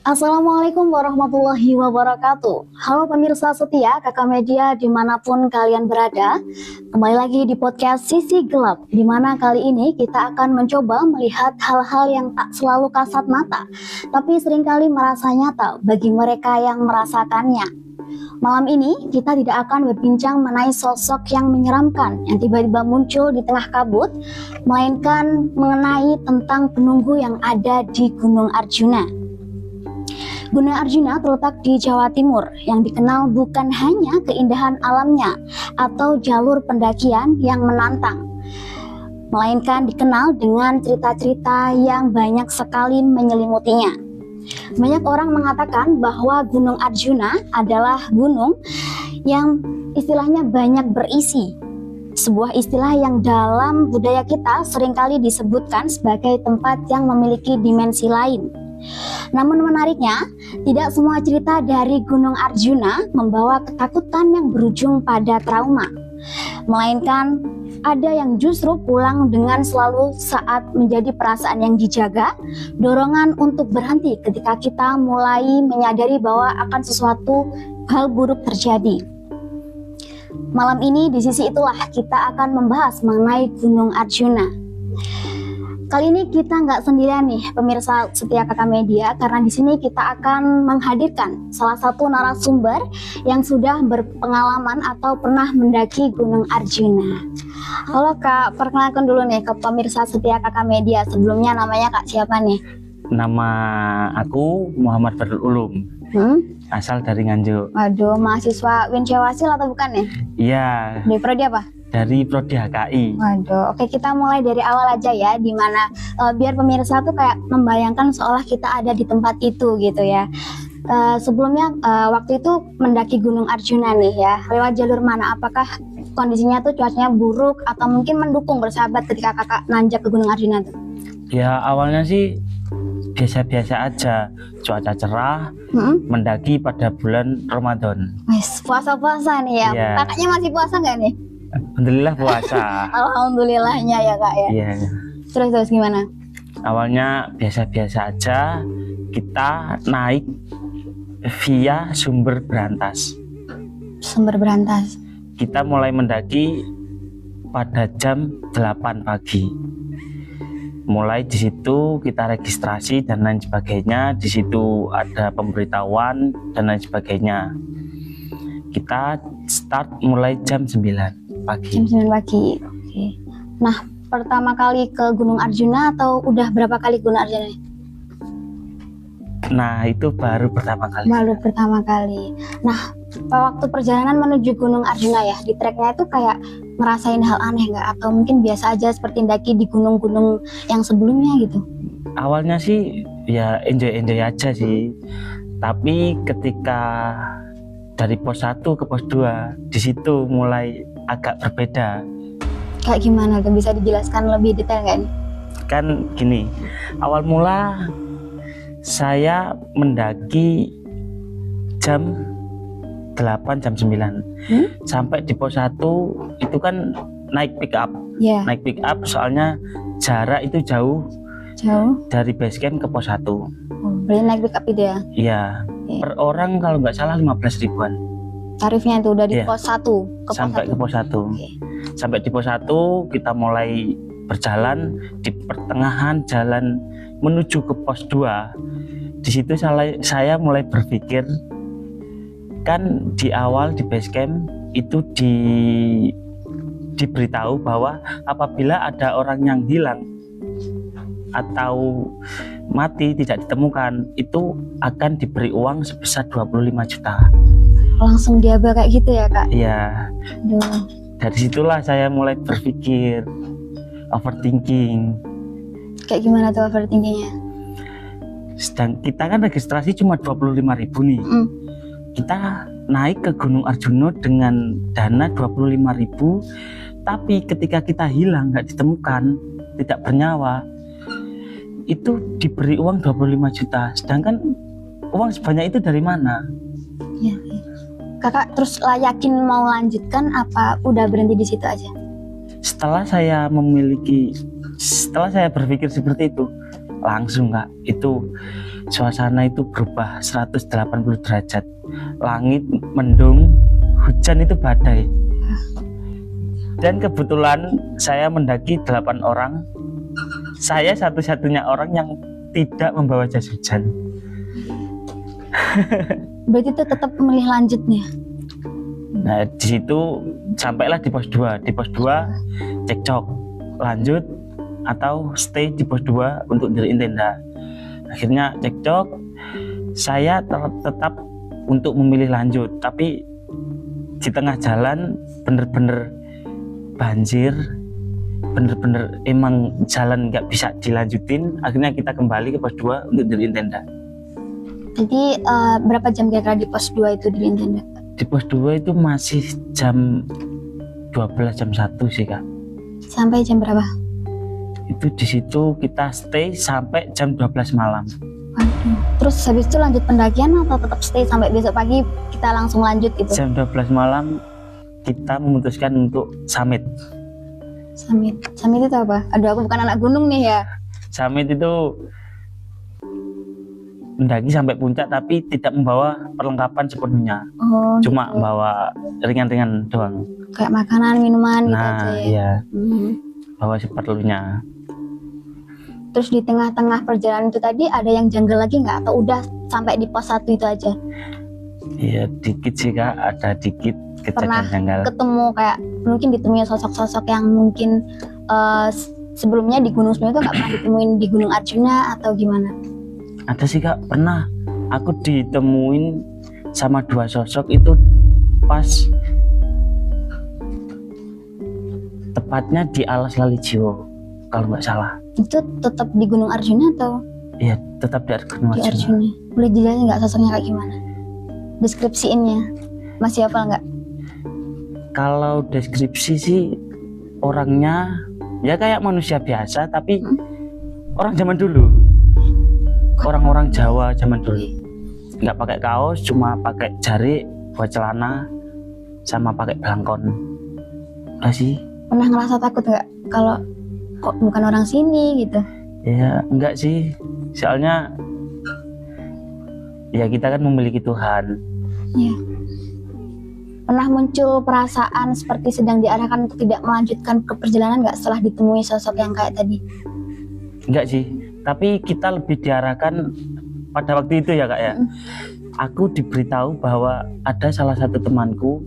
Assalamualaikum warahmatullahi wabarakatuh. Halo pemirsa setia Kakak Media dimanapun kalian berada. Kembali lagi di podcast Sisi Gelap, di mana kali ini kita akan mencoba melihat hal-hal yang tak selalu kasat mata, tapi seringkali merasa nyata bagi mereka yang merasakannya. Malam ini kita tidak akan berbincang mengenai sosok yang menyeramkan yang tiba-tiba muncul di tengah kabut, melainkan mengenai tentang penunggu yang ada di Gunung Arjuna. Gunung Arjuna terletak di Jawa Timur yang dikenal bukan hanya keindahan alamnya atau jalur pendakian yang menantang, melainkan dikenal dengan cerita-cerita yang banyak sekali menyelimutinya. Banyak orang mengatakan bahwa Gunung Arjuna adalah gunung yang istilahnya banyak berisi. Sebuah istilah yang dalam budaya kita seringkali disebutkan sebagai tempat yang memiliki dimensi lain. Namun menariknya, tidak semua cerita dari Gunung Arjuna membawa ketakutan yang berujung pada trauma, melainkan ada yang justru pulang dengan selalu saat menjadi perasaan yang dijaga, dorongan untuk berhenti ketika kita mulai menyadari bahwa akan sesuatu hal buruk terjadi. Malam ini di sisi itulah kita akan membahas mengenai Gunung Arjuna. Kali ini kita nggak sendirian nih pemirsa setia Kakak Media, karena di sini kita akan menghadirkan salah satu narasumber yang sudah berpengalaman atau pernah mendaki Gunung Arjuna. Halo Kak, perkenalkan dulu nih ke pemirsa setia Kakak Media. Sebelumnya namanya Kak siapa nih? Nama aku Muhammad Fadlul Ulum, asal dari Nganjuk. Waduh, mahasiswa Wincewasil atau bukan ya? Iya. Dari prodi apa? Dari Prodi HKI. Waduh, oke, kita mulai dari awal aja ya, dimana biar pemirsa tuh kayak membayangkan seolah kita ada di tempat itu gitu ya. Sebelumnya waktu itu mendaki Gunung Arjuna nih ya, lewat jalur mana? Apakah kondisinya tuh cuacanya buruk atau mungkin mendukung bersahabat ketika kakak nanjak ke Gunung Arjuna tuh? Ya awalnya sih biasa-biasa aja, cuaca cerah, mendaki pada bulan Ramadan. Wes, puasa-puasa nih ya. Yeah. Kakaknya masih puasa nggak nih? Alhamdulillah puasa. Alhamdulillahnya ya Kak ya. Iya. Terus gimana? Awalnya biasa-biasa aja, kita naik via Sumber Berantas. Sumber Berantas. Kita mulai mendaki pada jam 8 pagi. Mulai di situ kita registrasi dan lain sebagainya. Di situ ada pemberitahuan dan lain sebagainya. Kita start mulai jam 9 pagi. Jam 9 pagi. Oke. Nah, pertama kali ke Gunung Arjuna atau udah berapa kali Gunung Arjuna? Nah, itu baru pertama kali. Baru pertama kali. Nah, waktu perjalanan menuju Gunung Arjuna ya, di treknya itu kayak ngerasain hal aneh nggak? Atau mungkin biasa aja seperti daki di gunung-gunung yang sebelumnya gitu? Awalnya sih ya enjoy aja sih. Tapi ketika dari pos 1 ke pos 2, di situ mulai agak berbeda. Kayak gimana tuh, bisa dijelaskan lebih detail nggak nih? Kan gini, awal mula saya mendaki jam 8, jam 9 sampai di pos 1 itu kan naik pick up. Yeah. Naik pick up soalnya jarak itu jauh dari base camp ke pos 1. Boleh naik pick up itu ya? Iya. Yeah. Per orang kalau nggak salah 15 ribuan. Tarifnya itu udah di Yeah. pos 1 ke sampai ke pos 1. Okay. Sampai di pos 1 kita mulai berjalan, di pertengahan jalan menuju ke pos 2. Di situ saya mulai berpikir, kan di awal di base camp itu diberitahu bahwa apabila ada orang yang hilang atau mati tidak ditemukan, itu akan diberi uang sebesar 25 juta. Langsung diaba kayak gitu ya Kak? Iya. Aduh. Dari situlah saya mulai berpikir, overthinking. Kayak gimana tuh overthinkingnya? Sedang kita kan registrasi cuma 25.000 nih. Kita naik ke Gunung Arjuna dengan dana 25.000, tapi ketika kita hilang, nggak ditemukan, tidak bernyawa, itu diberi uang 25 juta. Sedangkan uang sebanyak itu dari mana? Ya. Kakak terus yakin mau lanjutkan apa udah berhenti di situ aja? Setelah saya memiliki setelah saya berpikir seperti itu, langsung Kak, itu suasana itu berubah 180 derajat. Langit mendung, hujan itu badai. Dan kebetulan saya mendaki 8 orang. Saya satu-satunya orang yang tidak membawa jas hujan. Berarti itu tetap memilih lanjut nih. Nah, di situ sampailah di pos 2. Di pos 2 cekcok, lanjut atau stay di pos 2 untuk diriin tenda. Akhirnya cekcok, saya tetap untuk memilih lanjut, tapi di tengah jalan bener-bener banjir, bener-bener emang jalan nggak bisa dilanjutin. Akhirnya kita kembali ke pos 2 untuk diriin tenda. Jadi berapa jam kira-kira di pos 2 itu diriin tenda? Di pos 2 itu masih jam 12, jam 1 sih Kak. Sampai jam berapa? Itu di situ kita stay sampai jam 12 malam. Waduh. Terus habis itu lanjut pendakian atau tetap stay sampai besok pagi kita langsung lanjut gitu? Jam 12 malam kita memutuskan untuk summit. Summit itu apa? Aduh, aku bukan anak gunung nih ya. Summit itu mendaki sampai puncak tapi tidak membawa perlengkapan sepenuhnya. Oh, cuma gitu. bawa ringan-ringan doang. Kayak makanan, minuman gitu Nah, aja ya. iya. Bawa seperlunya. Terus di tengah-tengah perjalanan itu tadi ada yang janggal lagi nggak? Atau udah sampai di pos 1 itu aja? Iya, dikit sih Kak, ada dikit Pernah kejadian janggal. ketemu kayak mungkin ditemui sosok-sosok yang mungkin sebelumnya di gunung sebelumnya itu nggak pernah ditemuin di Gunung Arjuna atau gimana? Ada sih Kak, pernah aku ditemuin sama 2 sosok itu pas tepatnya di Alas Lalijiwo kalau nggak salah. Itu tetap di Gunung Arjuna atau Iya, tetap di Gunung di Arjuna. Arjuna? Boleh dijelasin nggak sosoknya kayak gimana? Deskripsiinnya masih hafal nggak? Kalau deskripsi sih orangnya ya kayak manusia biasa tapi orang zaman dulu. Orang-orang Jawa zaman dulu. Nggak pakai kaos, cuma pakai jarik buat celana sama pakai belangkon. Udah sih. Pernah ngerasa takut nggak kalau kok bukan orang sini gitu? Ya enggak sih. Soalnya ya kita kan memiliki Tuhan. Iya. Pernah muncul perasaan seperti sedang diarahkan untuk tidak melanjutkan ke perjalanan nggak setelah ditemui sosok yang kayak tadi? Enggak sih. Tapi kita lebih diarahkan pada waktu itu ya Kak ya. Aku diberitahu bahwa ada salah satu temanku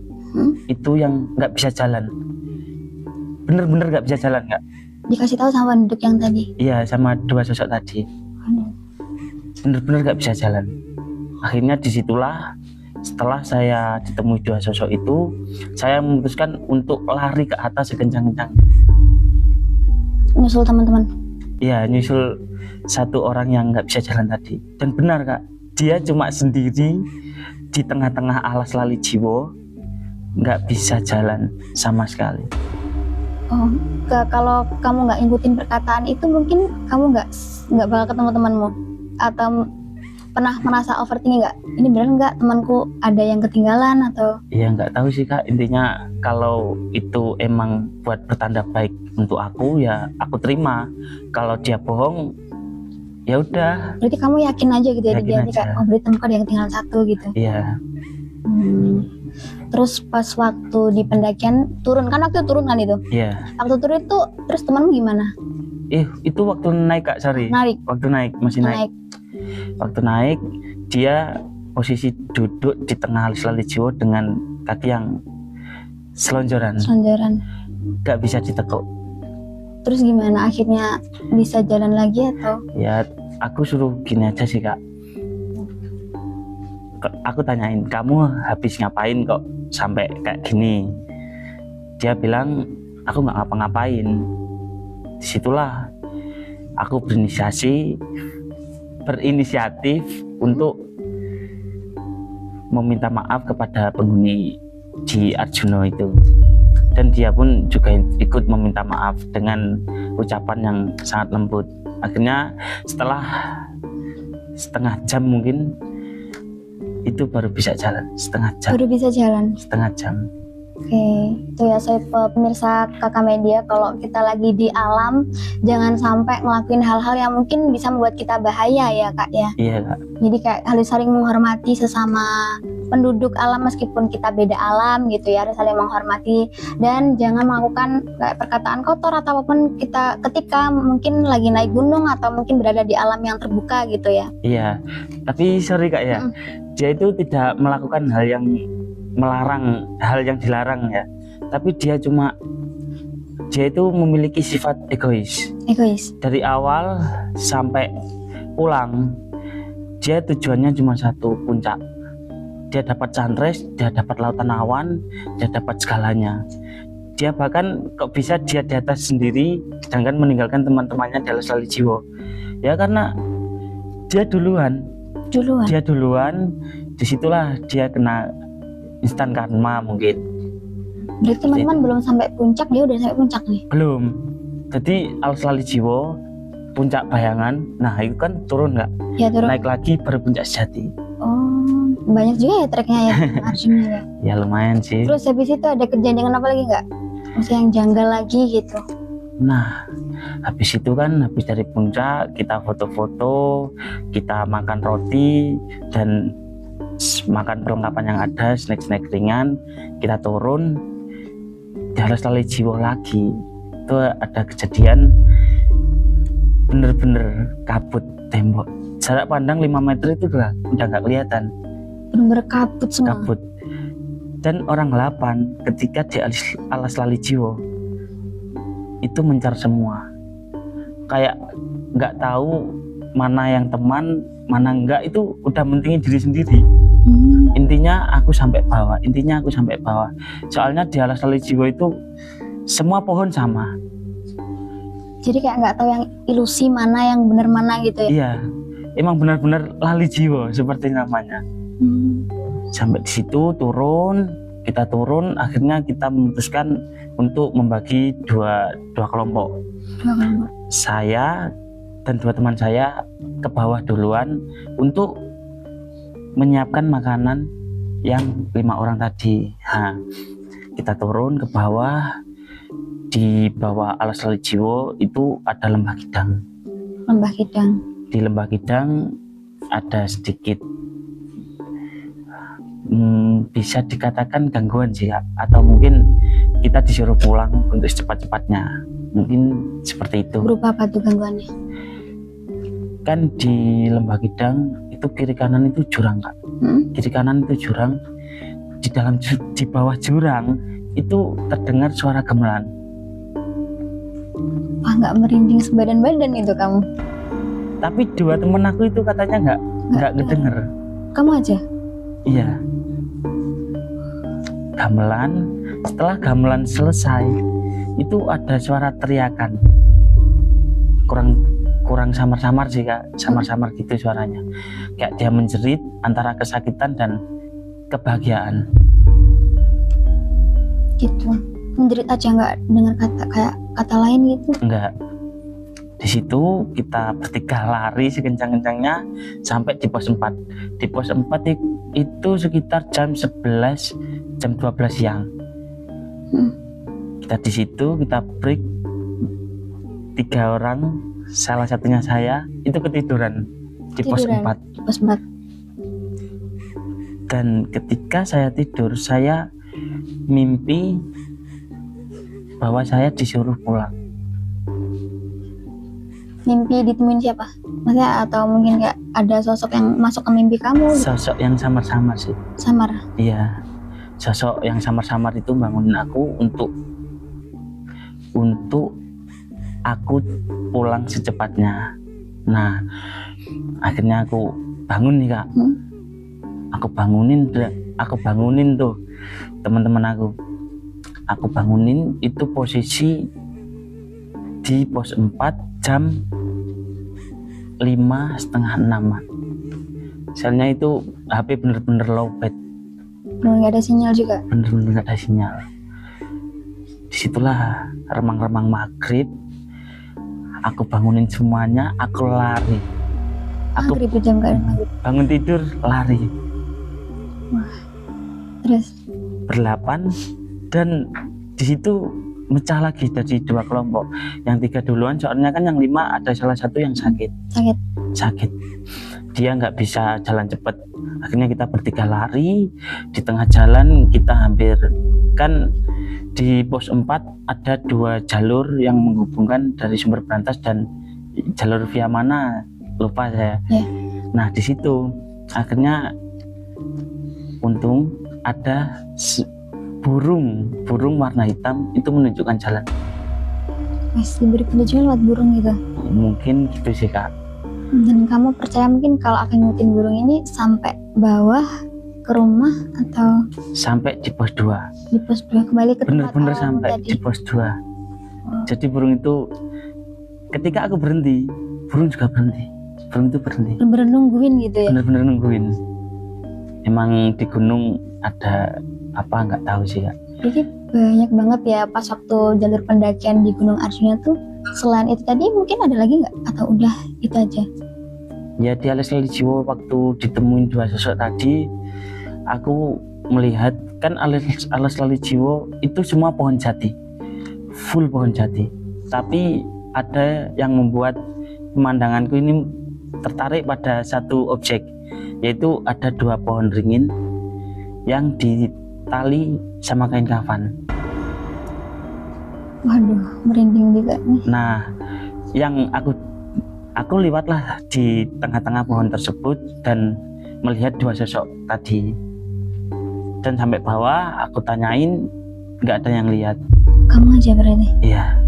itu yang nggak bisa jalan. Bener-bener nggak bisa jalan Kak. Dikasih tahu sama penduduk yang tadi? Iya, sama 2 sosok tadi. Bener-bener nggak bisa jalan. Akhirnya disitulah setelah saya ditemui 2 sosok itu, saya memutuskan untuk lari ke atas sekencang-kencangnya. Nyusul teman-teman? Iya, nyusul 1 orang yang nggak bisa jalan tadi. Dan benar Kak, dia cuma sendiri di tengah-tengah Alas Lalijiwo, nggak bisa jalan sama sekali. Oh, kalau kamu nggak ngikutin perkataan itu mungkin kamu nggak bakal ketemu temanmu? Atau pernah merasa overthinking nggak? Ini benar nggak temanku ada yang ketinggalan atau? Iya, nggak tahu sih Kak. Intinya kalau itu emang buat bertanda baik untuk aku ya aku terima. Kalau dia bohong ya udah. Berarti kamu yakin aja gitu ya? Yakin Dia aja. kayak oh berarti temanku ada yang ketinggalan 1 gitu. Iya. Terus pas waktu di pendakian turun kan waktu turun kan itu? Iya. Waktu turun itu terus temanmu gimana? Itu waktu naik Kak, sorry. Naik. Waktu naik, masih naik. Waktu naik dia posisi duduk di tengah Alas Lalijiwo dengan kaki yang selonjoran. Gak bisa ditekuk. Terus gimana akhirnya bisa jalan lagi atau? Ya aku suruh gini aja sih Kak. Aku tanyain, kamu habis ngapain kok sampai kayak gini? Dia bilang, aku nggak ngapa-ngapain. Disitulah aku berinisiatif untuk meminta maaf kepada penghuni di Arjuna itu. Dan dia pun juga ikut meminta maaf dengan ucapan yang sangat lembut. Akhirnya setelah setengah jam mungkin itu baru bisa jalan. Setengah jam. Baru bisa jalan. Setengah jam. Oke, itu ya saya pemirsa Kakak Media, kalau kita lagi di alam jangan sampai ngelakuin hal-hal yang mungkin bisa membuat kita bahaya ya Kak ya. Iya Kak. Jadi kayak harus saling menghormati sesama penduduk alam meskipun kita beda alam gitu ya, harus saling menghormati dan jangan melakukan kayak perkataan kotor atau apapun kita ketika mungkin lagi naik gunung atau mungkin berada di alam yang terbuka gitu ya. Iya, tapi sorry Kak ya, dia itu tidak melakukan hal yang melarang, hal yang dilarang ya, tapi dia itu memiliki sifat egois. Dari awal sampai pulang dia tujuannya cuma satu, puncak. Dia dapat sunrise, dia dapat lautan awan, dia dapat segalanya. Dia bahkan kok bisa dia di atas sendiri sedangkan meninggalkan teman-temannya di alas Lalijiwo ya, karena dia duluan. Dia duluan, disitulah dia kena instan karma mungkin. Berarti teman-teman belum sampai puncak, dia udah sampai puncak nih? Belum. Jadi alas Lalijiwo, puncak bayangan, nah itu kan turun nggak? Ya turun. Naik lagi baru puncak sejati. Oh, banyak juga ya treknya ya Arjuna ya? Ya lumayan sih. Terus habis itu ada kejadian apa lagi nggak? Maksudnya yang janggal lagi gitu? Nah, habis itu kan, habis dari puncak kita foto-foto, kita makan roti dan makan perlengkapan yang ada, snack-snack ringan, kita turun di alas Lalijiwo lagi. Itu ada kejadian bener-bener kabut tembok, jarak pandang 5 meter itu udah nggak kelihatan, bener-bener kabut semua. kabut. Dan orang 8 ketika di alas Lalijiwo itu mencar semua, kayak nggak tahu mana yang teman mana enggak, itu udah mentingin diri sendiri. Intinya aku sampai bawah, soalnya di alas Lalijiwo itu semua pohon sama, jadi kayak nggak tahu yang ilusi mana yang benar mana gitu ya. Iya, emang benar-benar Lalijiwo seperti namanya. Sampai di situ kita turun, akhirnya kita memutuskan untuk membagi dua kelompok. Saya dan 2 teman saya ke bawah duluan untuk menyiapkan makanan yang 5 orang tadi. Nah, kita turun ke bawah. Di bawah alas Lalijiwo itu ada lembah Kidang. Di lembah Kidang ada sedikit bisa dikatakan gangguan sih, atau mungkin kita disuruh pulang untuk secepat-cepatnya, mungkin seperti itu. Berupa apa tuh gangguannya? Kan di lembah Kidang itu kiri kanan itu jurang Kak. Kiri kanan itu jurang, di bawah jurang itu terdengar suara gamelan. Wah, nggak merinding sebadan-badan itu kamu? Tapi 2 temen aku itu katanya nggak ngedenger. Kamu aja? Iya. Gamelan, setelah gamelan selesai itu ada suara teriakan, kurang samar-samar sih Kak, samar-samar gitu suaranya, kayak dia menjerit antara kesakitan dan kebahagiaan gitu. Menjerit aja, nggak dengar kata lain gitu? Enggak. Di situ kita bertiga lari sekencang-kencangnya sampai di pos 4. Di pos 4 itu sekitar jam 11, jam 12 siang. Kita di situ, kita break, 3 orang, salah satunya saya itu ketiduran di pos 4. Dan ketika saya tidur, saya mimpi bahwa saya disuruh pulang. Mimpi ditemuin siapa? Maksudnya atau mungkin kayak ada sosok yang masuk ke mimpi kamu? Sosok yang samar-samar sih. Samar? Iya, sosok yang samar-samar itu bangunin aku untuk aku pulang secepatnya. Nah, akhirnya aku bangun nih Kak. Aku bangunin tuh teman-teman aku. Aku bangunin itu posisi di pos 4 jam 5:30. Soalnya itu HP bener-bener lowbat. Bener nggak ada sinyal juga? Bener-bener nggak ada sinyal. Disitulah remang-remang maghrib. Aku bangunin semuanya, aku lari. Maghrib jam maghrib. Bangun tidur, lari. Wah. Terus? Berlapan Dan di situ mecah lagi jadi 2 kelompok. Yang 3 duluan, soalnya kan yang 5 ada salah satu yang sakit. Dia nggak bisa jalan cepat. Akhirnya kita bertiga lari. Di tengah jalan kita hampir, kan di pos 4 ada 2 jalur yang menghubungkan dari Sumber Berantas dan jalur via mana lupa saya. Nah di situ akhirnya untung ada burung warna hitam itu menunjukkan jalan. Mas diberi petunjuk lewat burung gitu. Mungkin gitu sih Kak. Dan kamu percaya mungkin kalau akan ngikutin burung ini sampai bawah ke rumah atau sampai di pos 2? Di pos 2 kembali ke tempat bener-bener awal sampai tadi. di pos 2. Jadi burung itu ketika aku berhenti, burung juga berhenti. Burung itu berhenti. Bener-bener nungguin gitu ya. Bener-bener nungguin. Emang di gunung ada apa nggak tahu sih Kak. Jadi banyak banget ya pas waktu jalur pendakian di Gunung Arjuna tuh. Selain itu tadi mungkin ada lagi nggak atau udah itu aja? Ya di Alas Lali Jiwo waktu ditemuin 2 sosok tadi, aku melihat kan Alas Lali Jiwo itu semua pohon jati, full pohon jati. Tapi ada yang membuat pemandanganku ini tertarik pada satu objek, yaitu ada 2 pohon ringin yang ditali sama kain kafan. Waduh, merinding juga nih. Nah, yang aku lewatlah di tengah-tengah pohon tersebut dan melihat 2 sosok tadi. Dan sampai bawah aku tanyain, nggak ada yang lihat. Kamu aja berarti? Iya.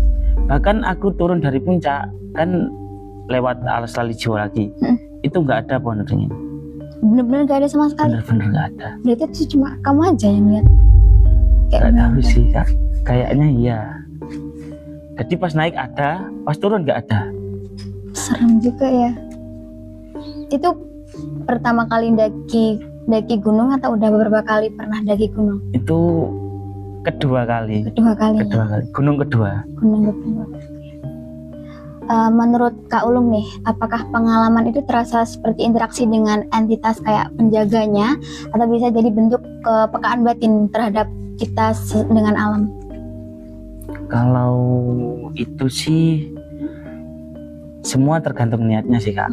Bahkan aku turun dari puncak kan lewat Alas Lali Jiwo lagi. Itu nggak ada pohon ringin. Bener-bener gak ada sama sekali? Bener-bener nggak ada. Berarti itu cuma kamu aja yang lihat? Nggak tahu sih Kak. Kayaknya iya. Jadi pas naik ada, pas turun nggak ada. Serem juga ya. Itu pertama kali daki gunung atau udah beberapa kali pernah daki gunung? Itu kedua kali. Kedua kali. Gunung kedua. Menurut Kak Ulum nih, apakah pengalaman itu terasa seperti interaksi dengan entitas kayak penjaganya atau bisa jadi bentuk kepekaan batin terhadap kita dengan alam? Kalau itu sih semua tergantung niatnya sih Kak.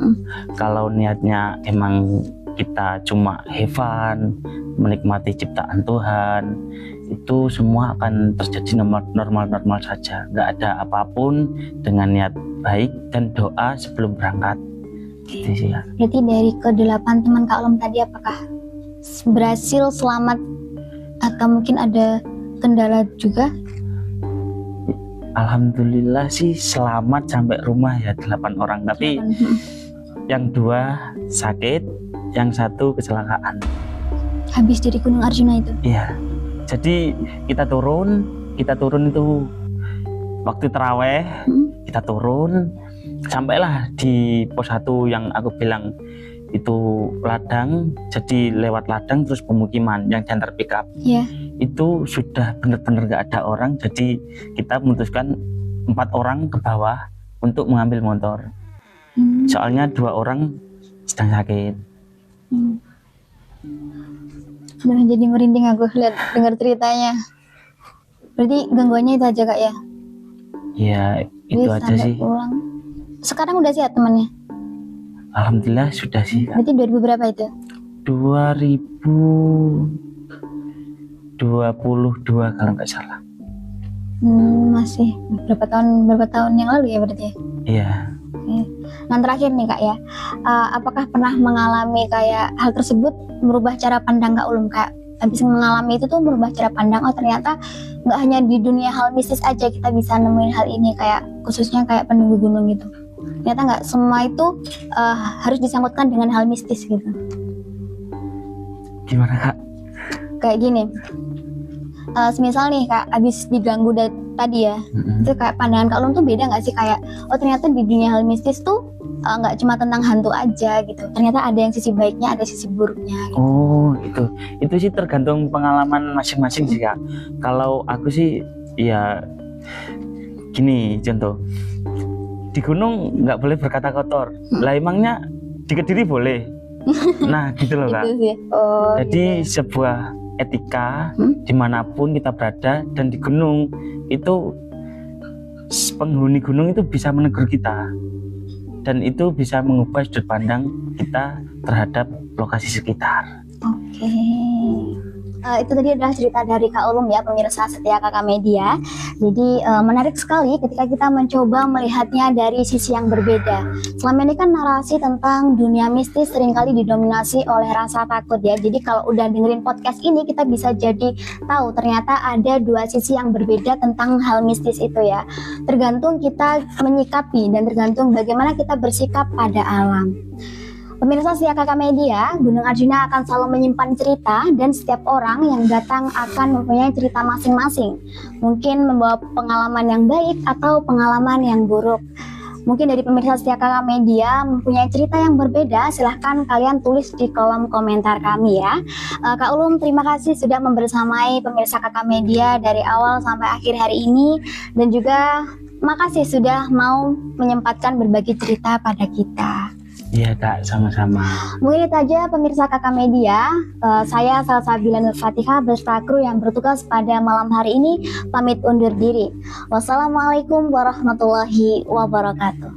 Kalau niatnya emang kita cuma have fun, menikmati ciptaan Tuhan, itu semua akan terjadi normal saja. Nggak ada apapun dengan niat baik dan doa sebelum berangkat. Gitu sih Kak. Berarti dari ke-8 teman Kak Ulum tadi apakah berhasil selamat atau mungkin ada kendala juga? Alhamdulillah sih selamat sampai rumah ya 8 orang, tapi yang 2 sakit, yang 1 kecelakaan. Habis dari Gunung Arjuna itu? Iya. Jadi kita turun itu waktu taraweh, kita turun sampailah di pos 1 yang aku bilang itu ladang, jadi lewat ladang terus pemukiman yang diantar pickup. Iya. Itu sudah benar-benar nggak ada orang, jadi kita memutuskan 4 orang ke bawah untuk mengambil motor. Soalnya 2 orang sedang sakit. Udah jadi merinding aku lihat dengar ceritanya. Berarti gangguannya itu aja Kak ya? Ya itu aja sih. Pulang. Sekarang udah sehat temannya? Alhamdulillah sudah sih Kak. Berarti 2000 berapa itu? 2022 kalau nggak salah. Masih berapa tahun yang lalu ya berarti? Iya. Nah terakhir nih Kak ya, apakah pernah mengalami kayak hal tersebut merubah cara pandang Kak Ulum? Kayak habis mengalami itu tuh merubah cara pandang, oh ternyata nggak hanya di dunia hal mistis aja kita bisa nemuin hal ini, kayak khususnya kayak penunggu gunung gitu. Ternyata nggak semua itu harus disangkutkan dengan hal mistis gitu. Gimana Kak? Kayak gini, semisal nih Kak abis diganggu tadi ya, itu kayak pandangan Kak Ulum tuh beda nggak sih, kayak oh ternyata di dunia hal mistis tuh nggak cuma tentang hantu aja gitu, ternyata ada yang sisi baiknya, ada sisi buruknya gitu. Oh itu sih tergantung pengalaman masing-masing sih Kak. Kalau aku sih ya gini, contoh di gunung nggak boleh berkata kotor, lah emangnya di Kediri boleh? Nah gitu loh Kak. Gitu sih. Oh, jadi gitu. etika dimanapun kita berada, dan di gunung itu penghuni gunung itu bisa menegur kita, dan itu bisa mengubah sudut pandang kita terhadap lokasi sekitar. Oke. Itu tadi adalah cerita dari Kak Ulum ya, pemirsa setia Kakak Media. Jadi menarik sekali ketika kita mencoba melihatnya dari sisi yang berbeda. Selama ini kan narasi tentang dunia mistis seringkali didominasi oleh rasa takut ya. Jadi kalau udah dengerin podcast ini, kita bisa jadi tahu ternyata ada dua sisi yang berbeda tentang hal mistis itu ya. Tergantung kita menyikapi dan tergantung bagaimana kita bersikap pada alam. Pemirsa setia Kakak Media, Gunung Arjuna akan selalu menyimpan cerita, dan setiap orang yang datang akan mempunyai cerita masing-masing. Mungkin membawa pengalaman yang baik atau pengalaman yang buruk. Mungkin dari pemirsa setia Kakak Media mempunyai cerita yang berbeda, silahkan kalian tulis di kolom komentar kami ya. Kak Ulum, terima kasih sudah membersamai pemirsa Kakak Media dari awal sampai akhir hari ini, dan juga makasih sudah mau menyempatkan berbagi cerita pada kita. Iya Kak, sama-sama. Mungkin itu aja pemirsa Kakak Media. Saya Salsabila Nur Fatihah beserta kru yang bertugas pada malam hari ini pamit undur diri. Wassalamualaikum warahmatullahi wabarakatuh.